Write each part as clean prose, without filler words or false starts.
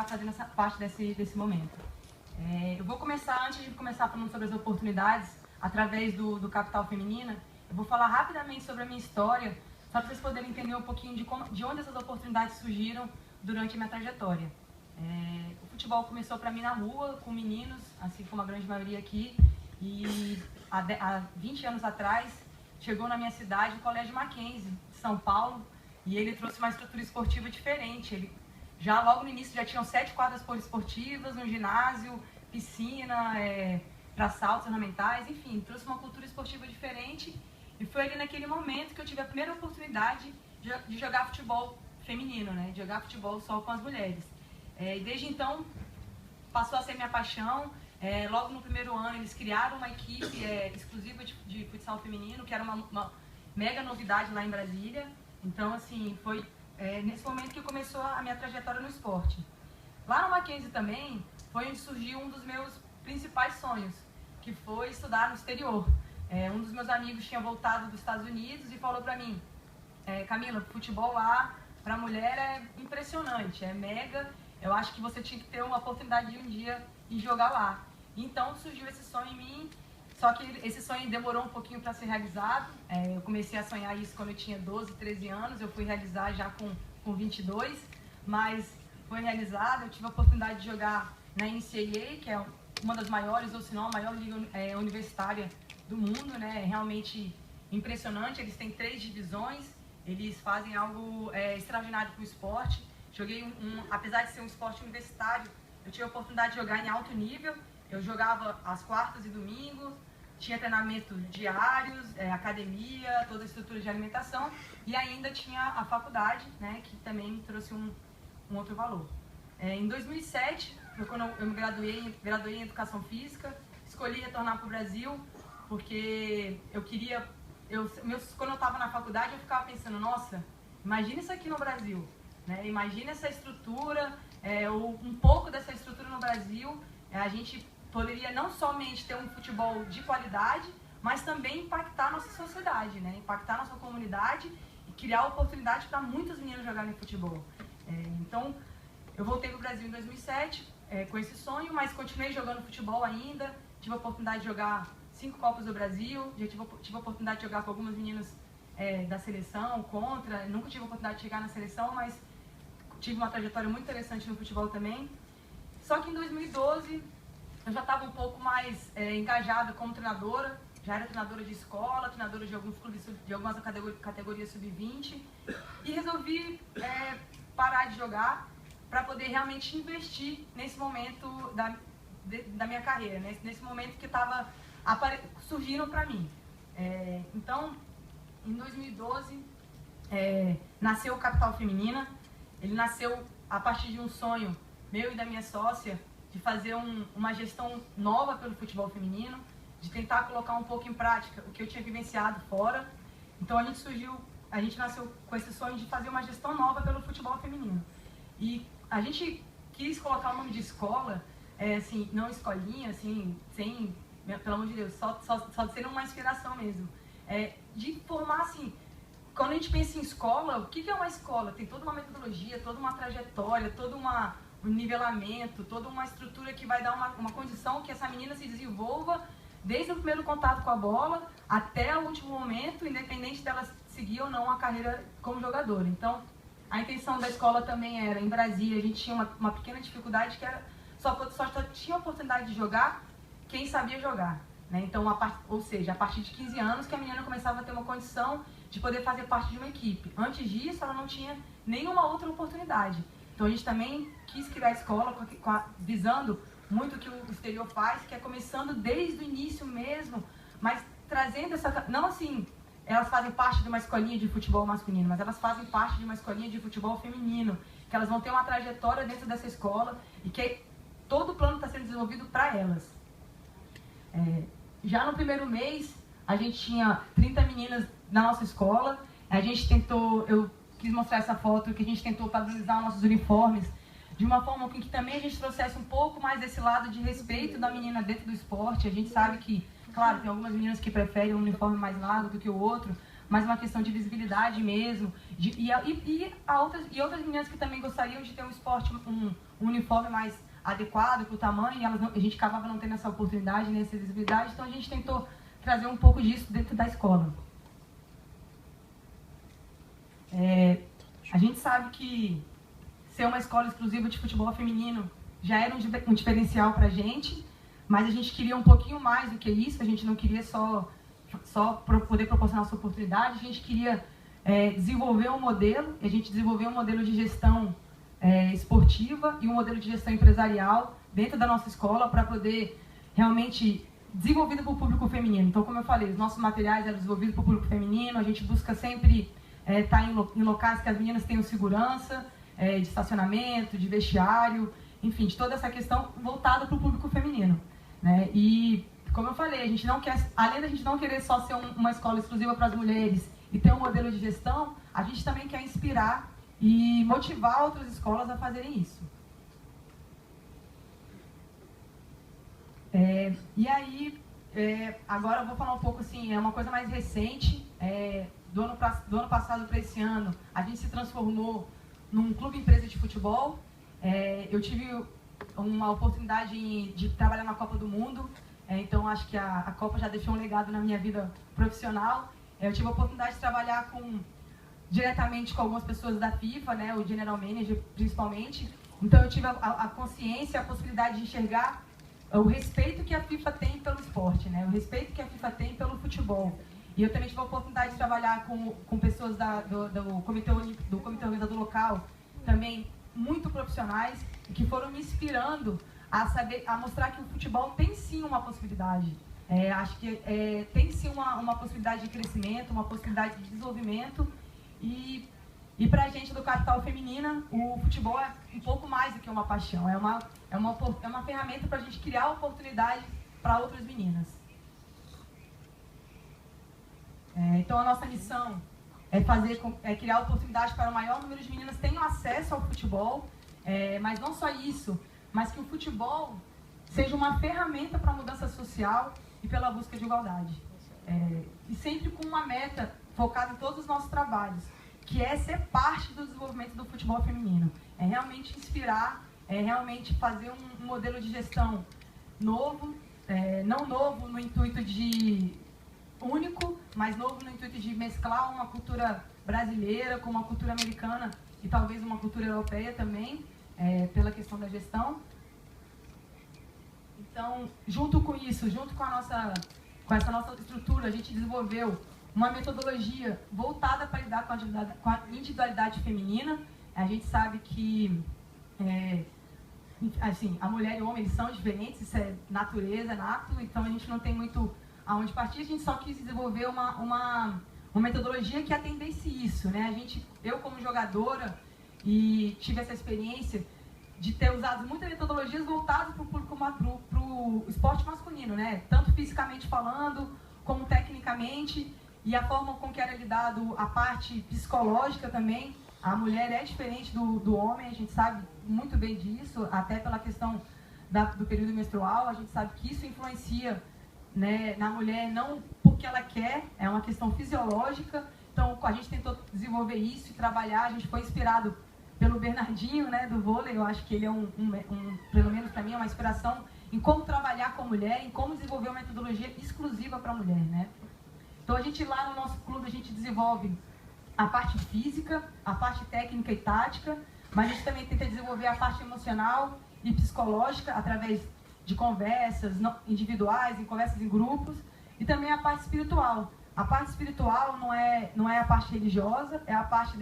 estar fazendo essa parte desse momento. Eu vou começar, antes de começar falando sobre as oportunidades, através do Capital Feminina, eu vou falar rapidamente sobre a minha história, só para vocês poderem entender um pouquinho de onde essas oportunidades surgiram durante a minha trajetória. O futebol começou para mim na rua, com meninos, assim como a grande maioria aqui, e há 20 anos atrás chegou na minha cidade o Colégio Mackenzie, de São Paulo, e ele trouxe uma estrutura esportiva diferente. Já logo no início já tinham 7 quadras poliesportivas, um ginásio, piscina, para saltos ornamentais, enfim, trouxe uma cultura esportiva diferente. E foi ali naquele momento que eu tive a primeira oportunidade de jogar futebol feminino, né? De jogar futebol só com as mulheres. E desde então passou a ser minha paixão. Logo no primeiro ano eles criaram uma equipe exclusiva de futsal feminino, que era uma mega novidade lá em Brasília. Então, assim, foi nesse momento que começou a minha trajetória no esporte. Lá no Mackenzie também foi onde surgiu um dos meus principais sonhos, que foi estudar no exterior. Um dos meus amigos tinha voltado dos Estados Unidos e falou pra mim: Camila, futebol lá pra mulher é impressionante, é mega, eu acho que você tinha que ter uma oportunidade de um dia ir jogar lá. Então surgiu esse sonho em mim, só que esse sonho demorou um pouquinho para ser realizado. Eu comecei a sonhar isso quando eu tinha 12, 13 anos, eu fui realizar já com 22, mas foi realizado. Eu tive a oportunidade de jogar na NCAA, que é uma das maiores, ou se não a maior liga universitária do mundo, né? É realmente impressionante. Eles têm 3 divisões, eles fazem algo extraordinário para o esporte. Joguei apesar de ser um esporte universitário, eu tive a oportunidade de jogar em alto nível. Eu jogava às quartas e domingos, tinha treinamento diários, academia, toda a estrutura de alimentação, e ainda tinha a faculdade, né, que também trouxe um outro valor. Em 2007, foi quando eu me graduei em Educação Física, escolhi retornar para o Brasil, porque eu queria... quando eu estava na faculdade, eu ficava pensando, nossa, imagina isso aqui no Brasil, né? Imagina essa estrutura, um pouco dessa estrutura no Brasil. A gente poderia não somente ter um futebol de qualidade, mas também impactar a nossa sociedade, né? Impactar a nossa comunidade e criar oportunidade para muitas meninas jogarem futebol. Então, eu voltei para o Brasil em 2007 com esse sonho, mas continuei jogando futebol ainda. Tive a oportunidade de jogar 5 Copas do Brasil, já tive a oportunidade de jogar com algumas meninas da seleção, nunca tive a oportunidade de chegar na seleção, mas tive uma trajetória muito interessante no futebol também. Só que em 2012 eu já estava um pouco mais engajada como treinadora, já era treinadora de escola, treinadora de alguns clubes, de algumas categorias sub-20, e resolvi parar de jogar para poder realmente investir nesse momento da minha carreira, né? Nesse momento que estava surgindo para mim. Então, em 2012, nasceu o Capital Feminina. Ele nasceu a partir de um sonho meu e da minha sócia, de fazer uma gestão nova pelo futebol feminino, de tentar colocar um pouco em prática o que eu tinha vivenciado fora. Então a gente nasceu com esse sonho de fazer uma gestão nova pelo futebol feminino. E a gente quis colocar o nome de escola, assim, não escolinha, assim, sem, pelo amor de Deus, só de ser uma inspiração mesmo. De formar, assim, quando a gente pensa em escola, o que é uma escola? Tem toda uma metodologia, toda uma trajetória, todo um nivelamento, toda uma estrutura que vai dar uma condição que essa menina se desenvolva desde o primeiro contato com a bola até o último momento, independente dela seguir ou não a carreira como jogadora. Então, a intenção da escola também era, em Brasília, a gente tinha uma pequena dificuldade que era só tinha a oportunidade de jogar quem sabia jogar, né? Então, ou seja, a partir de 15 anos que a menina começava a ter uma condição de poder fazer parte de uma equipe. Antes disso, ela não tinha nenhuma outra oportunidade. Então a gente também quis criar a escola visando muito o que o exterior faz, que é começando desde o início mesmo, mas trazendo não assim, elas fazem parte de uma escolinha de futebol masculino, mas elas fazem parte de uma escolinha de futebol feminino, que elas vão ter uma trajetória dentro dessa escola e que todo o plano está sendo desenvolvido para elas. Já no primeiro mês, a gente tinha 30 meninas na nossa escola. A gente eu quis mostrar essa foto, que a gente tentou padronizar nossos uniformes de uma forma que também a gente trouxesse um pouco mais desse lado de respeito da menina dentro do esporte. A gente sabe que, claro, tem algumas meninas que preferem um uniforme mais largo do que o outro, mas uma questão de visibilidade mesmo. E outras meninas que também gostariam de ter um esporte, um uniforme mais adequado para o tamanho, e a gente acabava não tendo essa oportunidade, né, essa visibilidade, então a gente tentou trazer um pouco disso dentro da escola. A gente sabe que ser uma escola exclusiva de futebol feminino já era um diferencial para a gente, mas a gente queria um pouquinho mais do que isso, a gente não queria só poder proporcionar essa oportunidade, a gente queria desenvolver um modelo, e a gente desenvolveu um modelo de gestão esportiva e um modelo de gestão empresarial dentro da nossa escola para poder realmente desenvolvido para o público feminino. Então, como eu falei, os nossos materiais eram desenvolvidos para o público feminino, a gente busca sempre estar em locais que as meninas tenham segurança, de estacionamento, de vestiário, enfim, de toda essa questão voltada para o público feminino, né? E, como eu falei, a gente não quer, além da gente não querer só ser uma escola exclusiva para as mulheres e ter um modelo de gestão, a gente também quer inspirar e motivar outras escolas a fazerem isso. E aí, agora eu vou falar um pouco assim, é uma coisa mais recente, do ano passado para esse ano, a gente se transformou num clube empresa de futebol. Eu tive uma oportunidade de trabalhar na Copa do Mundo, então acho que a Copa já deixou um legado na minha vida profissional. Eu tive a oportunidade de trabalhar diretamente com algumas pessoas da FIFA, né, o General Manager principalmente, então eu tive a consciência, a possibilidade de enxergar o respeito que a FIFA tem pelo esporte, né, o respeito que a FIFA tem pelo futebol. E eu também tive a oportunidade de trabalhar com pessoas do comitê organizador local, também muito profissionais, que foram me inspirando a mostrar que o futebol tem sim uma possibilidade. Acho que tem sim uma possibilidade de crescimento, uma possibilidade de desenvolvimento. E para a gente do Capital Feminina, o futebol é um pouco mais do que uma paixão, é uma ferramenta para a gente criar oportunidades para outras meninas. Então a nossa missão é criar oportunidades para o maior número de meninas tenham acesso ao futebol, mas não só isso, mas que o futebol seja uma ferramenta para a mudança social e pela busca de igualdade. E sempre com uma meta focada em todos os nossos trabalhos, que é ser parte do desenvolvimento do futebol feminino. É realmente inspirar, é realmente fazer um modelo de gestão novo, não novo no intuito de único, mas novo no intuito de mesclar uma cultura brasileira com uma cultura americana e talvez uma cultura europeia também, pela questão da gestão. Então, junto com isso, junto com essa nossa estrutura, a gente desenvolveu uma metodologia voltada para lidar com a individualidade feminina. A gente sabe que assim, a mulher e o homem eles são diferentes, isso é natureza, é nato, então a gente não tem muito aonde partir, a gente só quis desenvolver uma metodologia que atendesse isso, né? Eu como jogadora, e tive essa experiência de ter usado muitas metodologias voltadas para o público, para o esporte masculino, né? Tanto fisicamente falando, como tecnicamente, e a forma com que era lidado a parte psicológica também. A mulher é diferente do homem, a gente sabe muito bem disso, até pela questão do período menstrual, a gente sabe que isso influencia, né, na mulher, não porque ela quer, é uma questão fisiológica. Então a gente tentou desenvolver isso e trabalhar, a gente foi inspirado pelo Bernardinho, né, do vôlei. Eu acho que ele é pelo menos para mim, é uma inspiração em como trabalhar com a mulher, em como desenvolver uma metodologia exclusiva para a mulher, né? Então a gente lá no nosso clube, a gente desenvolve a parte física, a parte técnica e tática, mas a gente também tenta desenvolver a parte emocional e psicológica através de conversas individuais, em conversas em grupos, e também a parte espiritual. A parte espiritual não é a parte religiosa, é a parte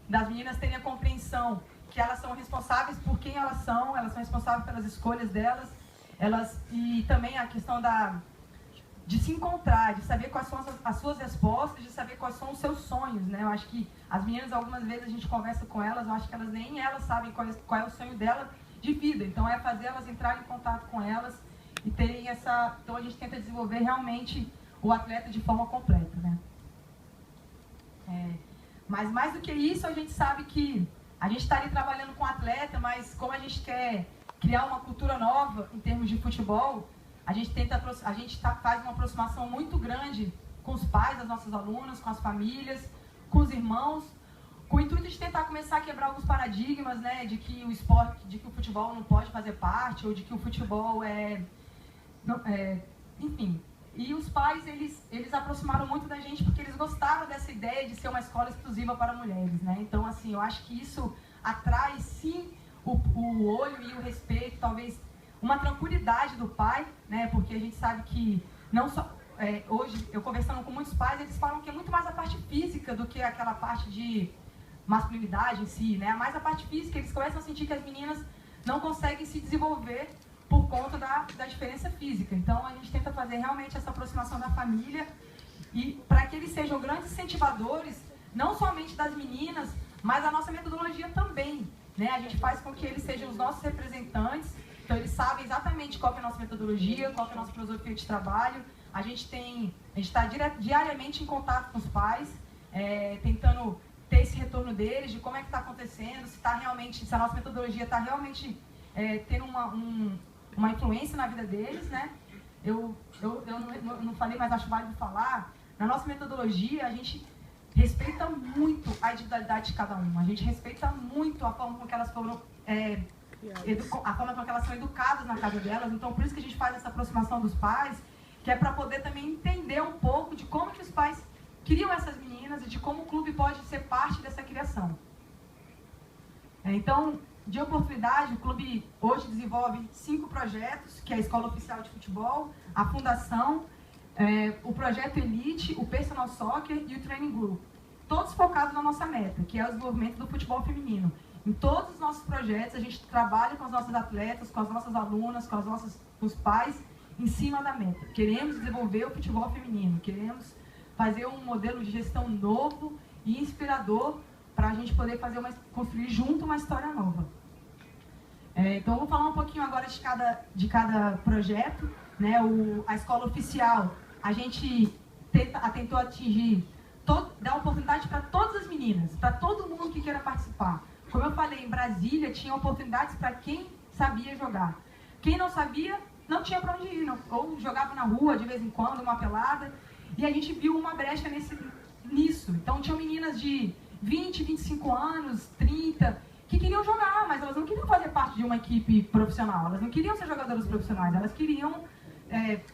das meninas terem a compreensão que elas são responsáveis por quem elas são responsáveis pelas escolhas delas, e também a questão de se encontrar, de saber quais são as suas respostas, de saber quais são os seus sonhos, né? Eu acho que as meninas, algumas vezes a gente conversa com elas, eu acho que nem elas sabem qual é o sonho dela de vida. Então é fazer elas entrarem em contato com elas e terem essa... Então a gente tenta desenvolver realmente o atleta de forma completa, né? Mas mais do que isso, a gente sabe que a gente está ali trabalhando com o atleta, mas como a gente quer criar uma cultura nova em termos de futebol, a gente faz uma aproximação muito grande com os pais das nossas alunas, com as famílias, com os irmãos, com o intuito de tentar começar a quebrar alguns paradigmas, né, de que o esporte, de que o futebol não pode fazer parte, ou de que o futebol enfim. E os pais, eles aproximaram muito da gente porque eles gostaram dessa ideia de ser uma escola exclusiva para mulheres, né? Então, assim, eu acho que isso atrai, sim, o olho e o respeito, talvez uma tranquilidade do pai, né? Porque a gente sabe que não só... hoje, eu conversando com muitos pais, eles falam que é muito mais a parte física do que aquela parte de masculinidade em si, né? Mais a parte física, eles começam a sentir que as meninas não conseguem se desenvolver por conta da diferença física. Então, a gente tenta fazer realmente essa aproximação da família e para que eles sejam grandes incentivadores, não somente das meninas, mas a nossa metodologia também, né? A gente faz com que eles sejam os nossos representantes, então eles sabem exatamente qual que é a nossa metodologia, qual que é a nossa filosofia de trabalho. A gente está diariamente em contato com os pais, tentando ter esse retorno deles, de como é que está acontecendo, se a nossa metodologia está realmente tendo uma influência na vida deles, né? Eu não falei, mas acho válido falar. Na nossa metodologia, a gente respeita muito a individualidade de cada um. A gente respeita muito a forma com que elas foram... a forma com que elas são educadas na casa delas. Então, por isso que a gente faz essa aproximação dos pais, que é para poder também entender um pouco de como que os pais criam essas meninas e de como o clube pode ser parte dessa criação. Então, de oportunidade, o clube hoje desenvolve 5 projetos, que é a Escola Oficial de Futebol, a Fundação, o Projeto Elite, o Personal Soccer e o Training Group. Todos focados na nossa meta, que é o desenvolvimento do futebol feminino. Em todos os nossos projetos, a gente trabalha com as nossas atletas, com as nossas alunas, com os pais, em cima da meta. Queremos desenvolver o futebol feminino, queremos fazer um modelo de gestão novo e inspirador para a gente poder construir junto uma história nova. Então, eu vou falar um pouquinho agora de cada projeto, né? A Escola Oficial, a gente tentou atingir, dar oportunidade para todas as meninas, para todo mundo que queira participar. Como eu falei, em Brasília tinha oportunidades para quem sabia jogar. Quem não sabia, não tinha para onde ir, ou jogava na rua de vez em quando, uma pelada, e a gente viu uma brecha nisso. Então, tinham meninas de 20, 25 anos, 30, que queriam jogar, mas elas não queriam fazer parte de uma equipe profissional, elas não queriam ser jogadoras profissionais, elas queriam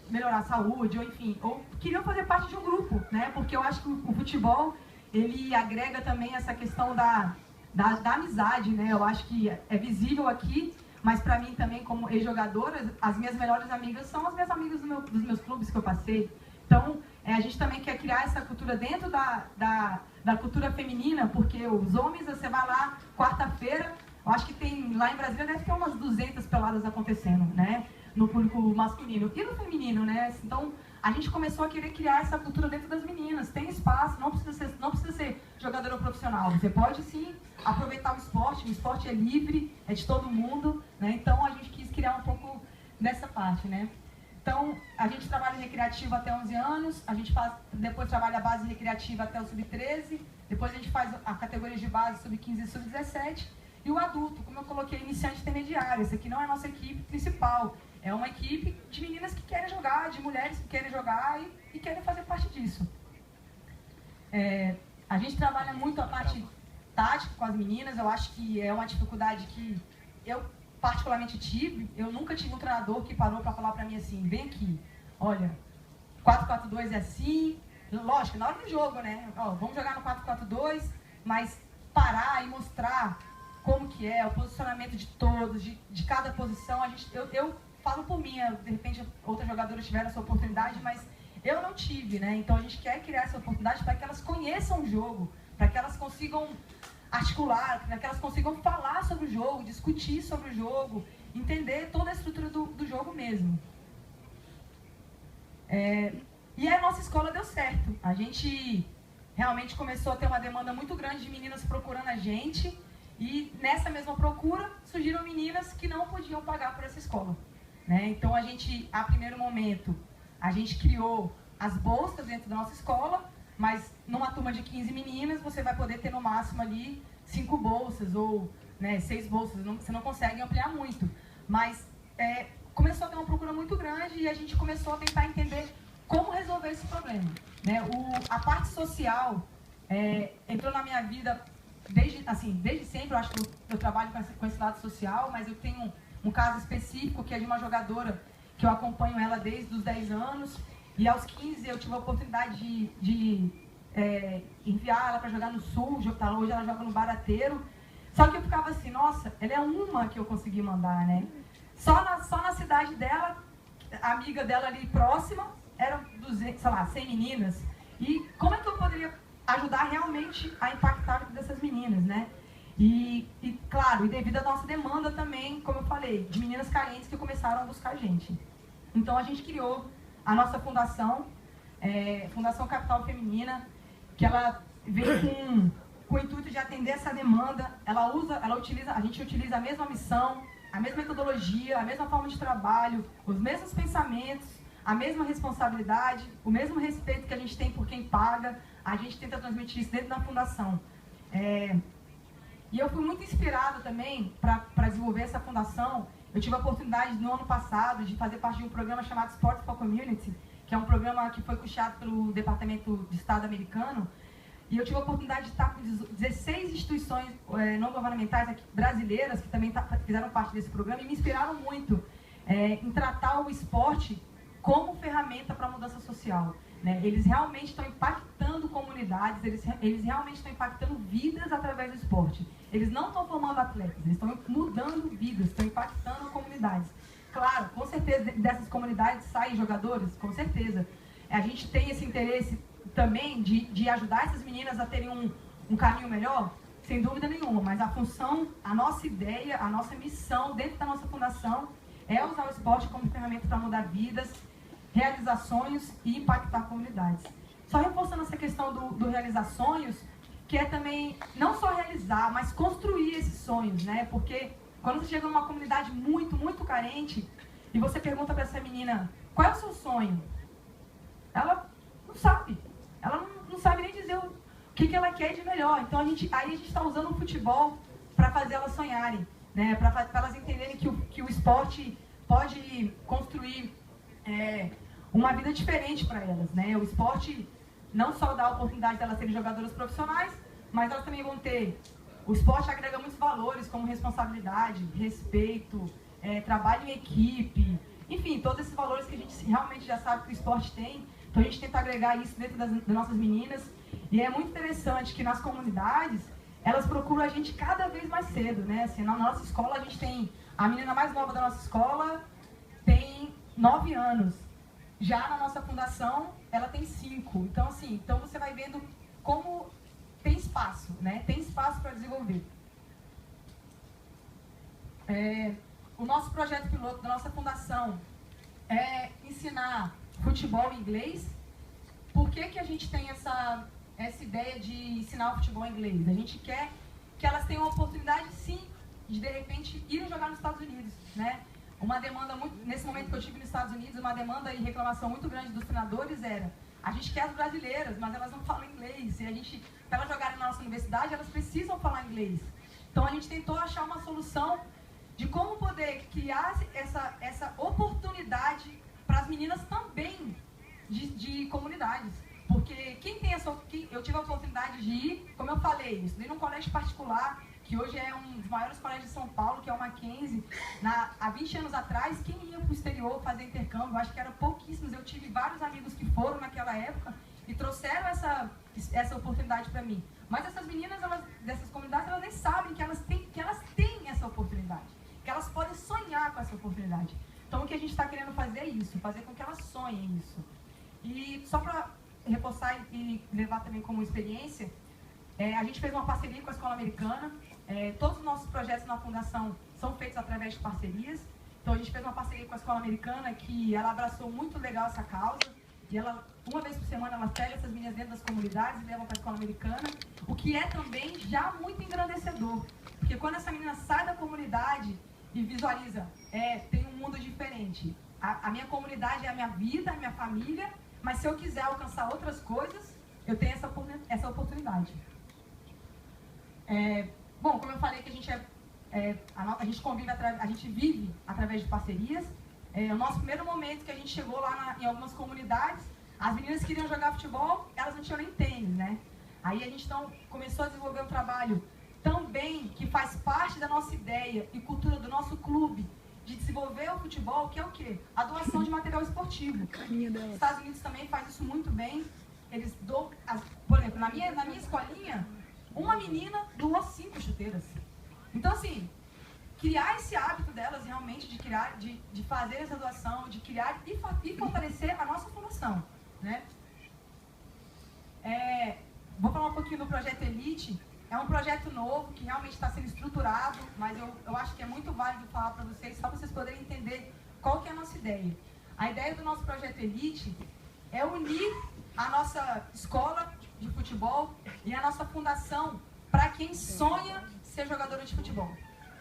melhorar a saúde, ou enfim, ou queriam fazer parte de um grupo, né? Porque eu acho que o futebol, ele agrega também essa questão da amizade, né? Eu acho que é visível aqui, mas para mim também, como ex-jogadora, as minhas melhores amigas são as minhas amigas dos meus clubes que eu passei. Então, a gente também quer criar essa cultura dentro da cultura feminina, porque os homens, você vai lá, quarta-feira, eu acho que tem, lá em Brasília, deve ter umas 200 peladas acontecendo, né? No público masculino e no feminino, né? Então, a gente começou a querer criar essa cultura dentro das meninas. Tem espaço, não precisa ser jogadora profissional. Você pode, sim, aproveitar o esporte é livre, é de todo mundo, né? Então, a gente quis criar um pouco dessa parte, né? Então, a gente trabalha recreativo até 11 anos, a gente depois trabalha a base recreativa até o sub-13, depois a gente faz a categoria de base sub-15 e sub-17, e o adulto, como eu coloquei, iniciante intermediário. Esse aqui não é a nossa equipe principal, é uma equipe de meninas que querem jogar, de mulheres que querem jogar e querem fazer parte disso. A gente trabalha muito a parte tática com as meninas, eu acho que é uma dificuldade que eu particularmente tive. Eu nunca tive um treinador que parou para falar para mim assim, vem aqui, olha, 4-4-2 é assim, lógico, na hora do jogo, né? Ó, vamos jogar no 4-4-2, mas parar e mostrar como que é o posicionamento de todos, de cada posição. Eu falo por mim, de repente outras jogadoras tiveram essa oportunidade, mas eu não tive, né? Então a gente quer criar essa oportunidade para que elas conheçam o jogo, para que elas consigam articular, para que elas consigam falar sobre o jogo, discutir sobre o jogo, entender toda a estrutura do jogo mesmo. E a nossa escola deu certo. A gente realmente começou a ter uma demanda muito grande de meninas procurando a gente, e nessa mesma procura surgiram meninas que não podiam pagar por essa escola, né? Então a primeiro momento, a gente criou as bolsas dentro da nossa escola, mas numa turma de 15 meninas, você vai poder ter no máximo ali 5 bolsas ou 6 bolsas, você não consegue ampliar muito. Mas começou a ter uma procura muito grande e a gente começou a tentar entender como resolver esse problema, né? A parte social entrou na minha vida desde sempre, eu acho que eu trabalho com esse lado social, mas eu tenho um caso específico que é de uma jogadora que eu acompanho ela desde os 10 anos, e aos 15 eu tive a oportunidade de enviar ela para jogar no Sul, hoje ela joga no Barateiro, só que eu ficava assim, nossa, ela é uma que eu consegui mandar, né? Só na cidade dela, a amiga dela ali próxima, eram 200, sei lá, 100 meninas, e como é que eu poderia ajudar realmente a impactar a vida dessas meninas, né? E claro, e devido à nossa demanda também, como eu falei, de meninas carentes que começaram a buscar a gente. Então a gente criou a nossa fundação, Fundação Capital Feminina, que ela vem com o intuito de atender essa demanda. A gente utiliza a mesma missão, a mesma metodologia, a mesma forma de trabalho, os mesmos pensamentos, a mesma responsabilidade, o mesmo respeito que a gente tem por quem paga. A gente tenta transmitir isso dentro da fundação. E eu fui muito inspirada também para desenvolver essa fundação. Eu tive a oportunidade no ano passado de fazer parte de um programa chamado Sport for Community, que é um programa que foi custeado pelo Departamento de Estado americano. E eu tive a oportunidade de estar com 16 instituições não governamentais aqui, brasileiras que também fizeram parte desse programa e me inspiraram muito em tratar o esporte como ferramenta para a mudança social. Né? Eles realmente estão impactando comunidades, eles realmente estão impactando vidas através do esporte. Eles não estão formando atletas, eles estão mudando vidas, estão impactando comunidades. Claro, com certeza dessas comunidades saem jogadores, com certeza. A gente tem esse interesse também de ajudar essas meninas a terem um caminho melhor, sem dúvida nenhuma, mas a função, a nossa ideia, a nossa missão dentro da nossa fundação é usar o esporte como ferramenta para mudar vidas, realizar sonhos e impactar comunidades. Só reforçando essa questão do realizar sonhos, que é também não só realizar, mas construir esses sonhos, né? Porque quando você chega numa comunidade muito, muito carente e você pergunta para essa menina, qual é o seu sonho? Ela não sabe. Ela não sabe nem dizer o que ela quer de melhor. Então aí a gente está usando o futebol para fazer elas sonharem, né? Para elas entenderem que o esporte pode construir uma vida diferente para elas, né? O esporte não só dá a oportunidade de elas serem jogadoras profissionais, mas elas também vão ter... O esporte agrega muitos valores, como responsabilidade, respeito, trabalho em equipe, enfim, todos esses valores que a gente realmente já sabe que o esporte tem. Então a gente tenta agregar isso dentro das nossas meninas. E é muito interessante que nas comunidades, elas procuram a gente cada vez mais cedo, né? Assim, na nossa escola, a gente tem... A menina mais nova da nossa escola tem 9 anos. Já na nossa fundação, ela tem 5. Então, assim, você vai vendo como tem espaço, né? Tem espaço para desenvolver. O nosso projeto piloto da nossa fundação é ensinar futebol em inglês. Por que a gente tem essa ideia de ensinar o futebol em inglês? A gente quer que elas tenham a oportunidade, sim, de repente, irem jogar nos Estados Unidos, né? Uma demanda muito, nesse momento que eu estive nos Estados Unidos, uma demanda e reclamação muito grande dos treinadores era: a gente quer as brasileiras, mas elas não falam inglês. E para elas jogarem na nossa universidade, elas precisam falar inglês. Então a gente tentou achar uma solução de como poder criar essa oportunidade para as meninas também de comunidades. Porque eu tive a oportunidade de ir, como eu falei, eu estudei num colégio particular, que hoje é um dos maiores colégios de São Paulo, que é o Mackenzie. Há 20 anos atrás, quem ia para o exterior fazer intercâmbio? Eu acho que eram pouquíssimos. Eu tive vários amigos que foram naquela época e trouxeram essa oportunidade para mim. Mas essas meninas dessas comunidades, elas nem sabem que elas têm essa oportunidade, que elas podem sonhar com essa oportunidade. Então o que a gente está querendo fazer é isso, fazer com que elas sonhem isso. E só para reforçar e levar também como experiência, a gente fez uma parceria com a Escola Americana. Todos os nossos projetos na Fundação são feitos através de parcerias. Então a gente fez uma parceria com a Escola Americana, que ela abraçou muito legal essa causa. E ela, uma vez por semana, ela pega essas meninas dentro das comunidades e leva para a Escola Americana. O que é também já muito engrandecedor. Porque quando essa menina sai da comunidade e visualiza, tem um mundo diferente. A minha comunidade é a minha vida, a minha família, mas se eu quiser alcançar outras coisas, eu tenho essa oportunidade. Bom, como eu falei que a gente convive, a gente vive através de parcerias. O nosso primeiro momento que a gente chegou lá em algumas comunidades, as meninas queriam jogar futebol, elas não tinham nem tênis, né? Aí a gente então começou a desenvolver um trabalho também que faz parte da nossa ideia e cultura do nosso clube de desenvolver o futebol, que é o quê? A doação de material esportivo. Os Estados Unidos também faz isso muito bem. Eles doam, por exemplo, na minha escolinha, uma menina doou 5 chuteiras. Então, assim, criar esse hábito delas realmente de fazer essa doação, de criar e fortalecer a nossa fundação, né? Vou falar um pouquinho do Projeto Elite. É um projeto novo que realmente está sendo estruturado, mas eu acho que é muito válido falar para vocês, só para vocês poderem entender qual que é a nossa ideia. A ideia do nosso Projeto Elite é unir a nossa escola de futebol e a nossa fundação para quem sonha ser jogadora de futebol.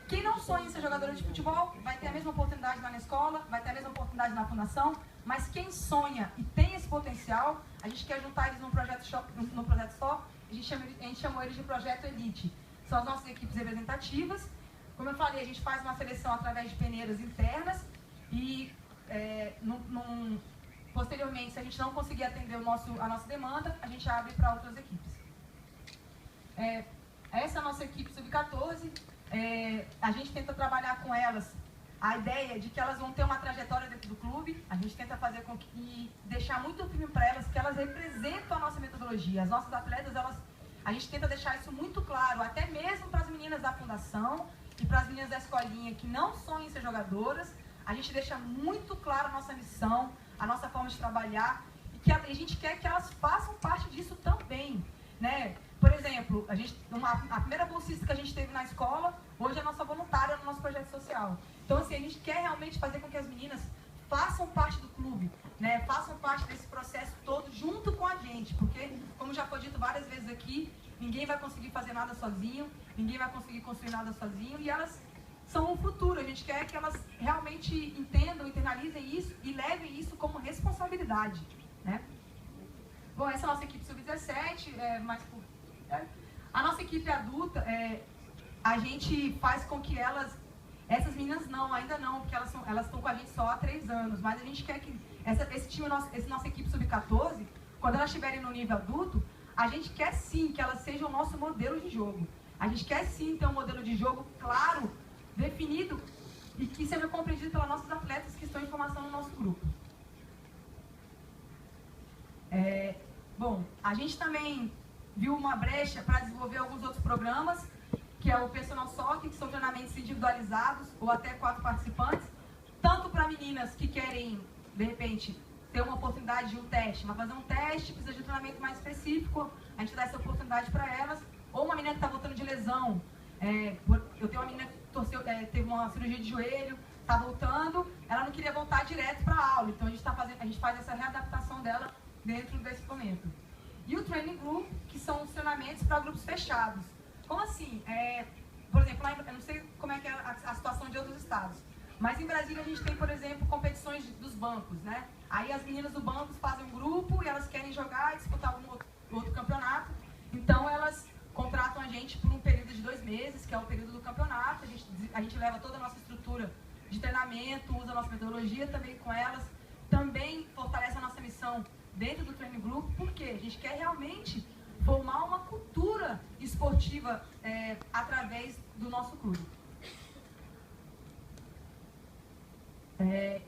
Quem não sonha em ser jogadora de futebol vai ter a mesma oportunidade lá na escola, vai ter a mesma oportunidade na fundação, mas quem sonha e tem esse potencial, a gente quer juntar eles num projeto só, a gente chamou eles de Projeto Elite. São as nossas equipes representativas. Como eu falei, a gente faz uma seleção através de peneiras internas e posteriormente, se a gente não conseguir atender a nossa demanda, a gente abre para outras equipes. Essa é a nossa equipe sub-14. A gente tenta trabalhar com elas a ideia de que elas vão ter uma trajetória dentro do clube. A gente tenta fazer com que, e deixar muito firme para elas que elas representam a nossa metodologia. As nossas atletas, a gente tenta deixar isso muito claro, até mesmo para as meninas da fundação e para as meninas da escolinha que não sonham em ser jogadoras. A gente deixa muito claro a nossa missão, a nossa forma de trabalhar, e que a gente quer que elas façam parte disso também, né? Por exemplo, a primeira bolsista que a gente teve na escola, hoje é a nossa voluntária no nosso projeto social. Então, assim, a gente quer realmente fazer com que as meninas façam parte do clube, né? Façam parte desse processo todo junto com a gente, porque, como já foi dito várias vezes aqui, ninguém vai conseguir fazer nada sozinho, ninguém vai conseguir construir nada sozinho, e elas são o futuro. A gente quer que elas realmente entendam, internalizem isso e levem isso como responsabilidade, né? Bom, essa é a nossa equipe sub-17, a nossa equipe adulta, a gente faz com que essas meninas ainda não, porque elas estão com a gente só há 3 anos, mas a gente quer que essa nossa equipe sub-14, quando elas estiverem no nível adulto, a gente quer sim que elas sejam o nosso modelo de jogo. A gente quer sim ter um modelo de jogo claro, definido e que seja compreendido pelos nossos atletas que estão em formação no nosso grupo. Bom, a gente também viu uma brecha para desenvolver alguns outros programas, que é o Personal Soccer, que são treinamentos individualizados ou até 4 participantes, tanto para meninas que querem, de repente, ter uma oportunidade de um teste, mas fazer um teste, precisa de um treinamento mais específico, a gente dá essa oportunidade para elas, ou uma menina que está voltando de lesão. Eu tenho uma menina que teve uma cirurgia de joelho, está voltando, ela não queria voltar direto para a aula, então a gente faz essa readaptação dela dentro desse momento. E o Training Group, que são os treinamentos para grupos fechados. Como assim? Por exemplo, eu não sei como é que é a situação de outros estados, mas em Brasília a gente tem, por exemplo, competições dos bancos, né? Aí as meninas do banco fazem um grupo e elas querem jogar e disputar algum outro campeonato, então elas contratam a gente por um período de 2 meses, que é o período do campeonato. A gente leva toda a nossa estrutura de treinamento, usa a nossa metodologia também com elas, também fortalece a nossa missão dentro do Training Group, porque a gente quer realmente formar uma cultura esportiva através do nosso clube.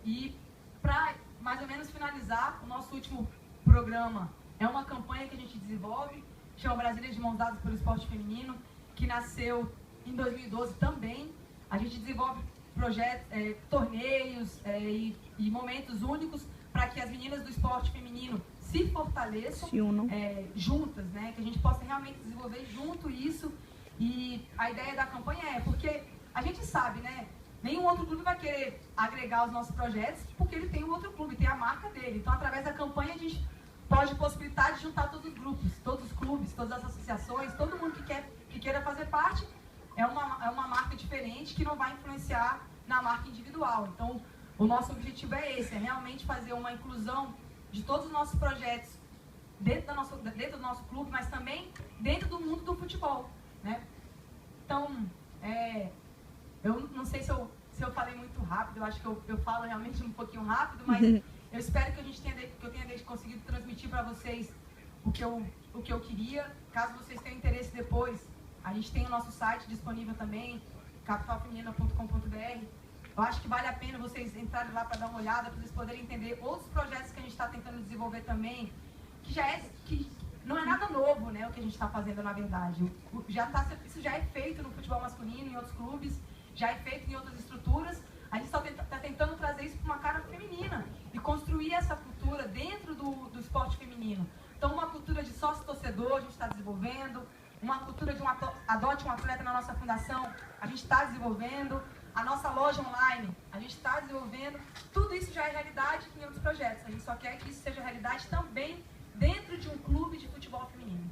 E para mais ou menos finalizar, o nosso último programa é uma campanha que a gente desenvolve, chama Brasília de Mãos Dadas pelo Esporte Feminino, que nasceu em 2012 também. A gente desenvolve projetos, torneios e momentos únicos para que as meninas do esporte feminino se fortaleçam juntas, né? Que a gente possa realmente desenvolver junto isso. E a ideia da campanha porque a gente sabe, né? Nenhum outro clube vai querer agregar os nossos projetos porque ele tem um outro clube, tem a marca dele. Então, através da campanha, a gente pode possibilitar de juntar todos os grupos, todos os clubes, todas as associações, todo mundo que queira fazer parte. É uma marca diferente que não vai influenciar na marca individual. Então, o nosso objetivo é esse, é realmente fazer uma inclusão de todos os nossos projetos dentro do nosso clube, mas também dentro do mundo do futebol, né? Então, eu não sei se eu falei muito rápido, eu acho que eu falo realmente um pouquinho rápido, mas eu espero que eu tenha conseguido transmitir para vocês o que eu queria. Caso vocês tenham interesse depois, A gente tem o nosso site disponível também, capitalfeminina.com.br. Eu acho que vale a pena vocês entrarem lá para dar uma olhada, para vocês poderem entender outros projetos que a gente está tentando desenvolver também, que não é nada novo, né, o que a gente está fazendo, na verdade. Isso já é feito no futebol masculino, em outros clubes, já é feito em outras estruturas. A gente está tentando trazer isso para uma cara feminina e construir essa cultura dentro do esporte feminino. Então, uma cultura de sócio-torcedor a gente está desenvolvendo, uma cultura de adote um atleta na nossa fundação, a gente está desenvolvendo, a nossa loja online, a gente está desenvolvendo. Tudo isso já é realidade em outros projetos. A gente só quer que isso seja realidade também dentro de um clube de futebol feminino.